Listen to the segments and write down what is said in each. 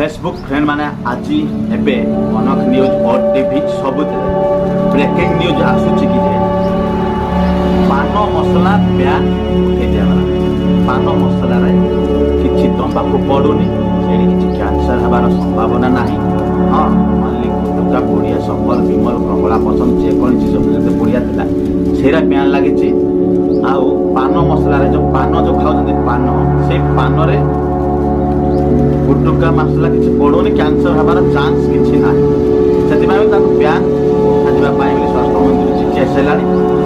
Facebook friend माने आज एबे कनक न्यूज ओटीवी सब ब्रेकिंग न्यूज आसूची कि जे पान मसला बैन उठे दिया पान मसला रे किछि तंबाकू पड़ुनी से किछि कैंसर हबार संभावना नाही। हाँ मल्लिक गुटका पुड़िया सफल विमल कमला पसंद जेकोसी सब पुड़िया थिला सेरा बैन लगी। आउ पान मसला रे जो पान जो खाउछन्ती पान से पान रे गुटका मसला किसी पड़ोनी कैंसर हमारा चांस किसी ना से ब्यान उठाजा स्वास्थ्य मंत्री चिठी आसाला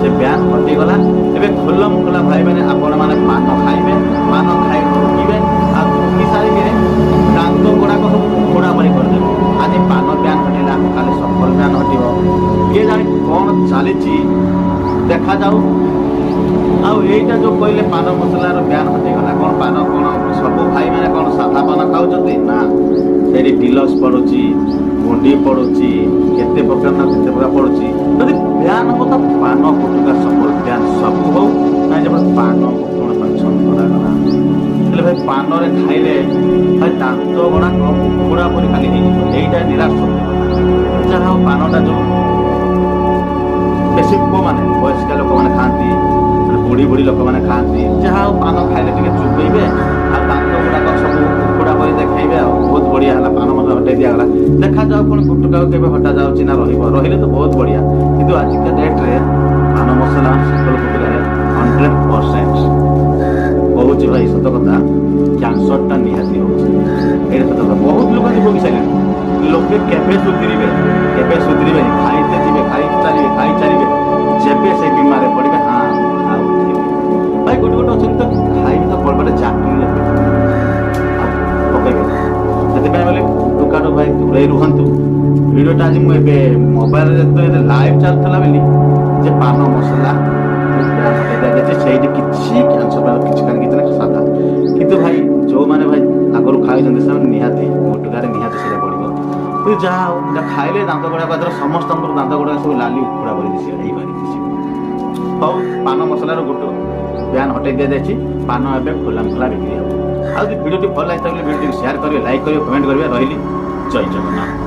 से ब्यान हटिगला। एवं खोल मुखला भाई मैंने आपण मैंने पान खाइबे पान खाई रुकिबे रुकी सारे दांत गुड़ाक सब पोड़ा पड़ी करदे। आज पान ब्यान हटिला काले सफल ब्यान हटिब किए जाने कौन चली देखा जाऊ। आईटा जो कहले पान मसलार ब्यान हटिगला कौन पान कौन सब भाई मैंने कौन साधा पान खाऊँ ना से डिलक्स पड़ुची गुंडी पड़ुची केते प्रकार ना केते प्रकार पड़ुची यदि ब्यान हम तो पान गुटका सफल ब्यान सब हो ना जब पान कौन छंद करागला हेले भाई पान रे खाइले भाई दांत गुड़ा पूरा पूरी खाली यहीटा निराश सत्य जहाँ पानटा जो बेसी पुओ मैंने वयस्क लोक मैंने खाती बुढ़ी बुढ़ी लोक मैंने खाती जहाँ पान खाइले टे चुपेबे आ दांत गुड़ाक सब उखुड़ा कर देखेबे बहुत बढ़िया है पान मसला हटाई दिगला। देखा जाओ पुणी गुटका के हटा जाऊँगी ना रही तो बहुत बढ़िया किंतु आजिका डेट्रे पान मसला सफल गुटका 100% कहूँ भाई सत कथा कैंसरटा निहाती होती सत कथा बहुत लोग भोगी सारे लोके केबे सुधरबे खाइते थे खाई चलिए जेबे से बीमार पड़े हाँ भाई गोटे गोटे अच्छे तो खाई तो कलपटे जाकी पकड़े से बोले दुकान भाई दूरे रुहतु भिडियोटा आज मुझे मोबाइल लाइव चलता बेली जे पान मसला से किसी कैंसर किसी साधा कितु भाई जो मैंने भाई आगुरी खाई निहाती गुटुकार निहाती से पड़ो जहाँ खाइले दांत गुड़ाक समस्त दांत गुड़ाक सब लाली उखुड़ा कर हौ पान मसलार गुट ब्यान हटाई दि जाए पान एवं खोला खोला बिक्री हम आज भिडियो भल लगे भिडियो शेयर करेंगे लाइक करेंगे कमेंट करेंगे रही जय जगन्नाथ।